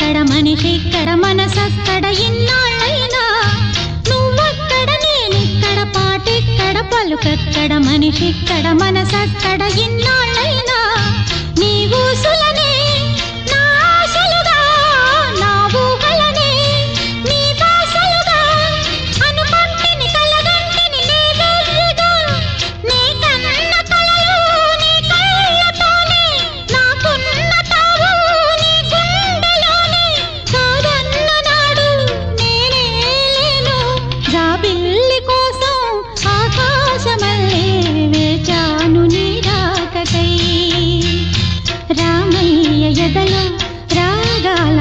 పువ్వక్కడ మనిషిక్కడ మనసక్కడ ఇన్నాళ్ళైనా నువ్వక్కడ నేనిక్కడ పాటిక్కడ పలుకక్కడ మనిషిక్కడ మనసక్కడ ఇన్నాళ్ళైనా నీ ఊసులనే నా ఆశలుగా నా ఊహలనే నీ దాసలుగా అనుకుంటిని కలగంటిని నీ వెర్రిగా నీ కన్న కలలు నీ కళ్ళతోనే నాకున్న తావు నీ గుండెలోనే కాదన్న నాడు నేనే లేను జాబిల్లి కోసం ఆకాశమల్లే వేచాను నీ రాకకై రామయ్య ఎదలో రాగాల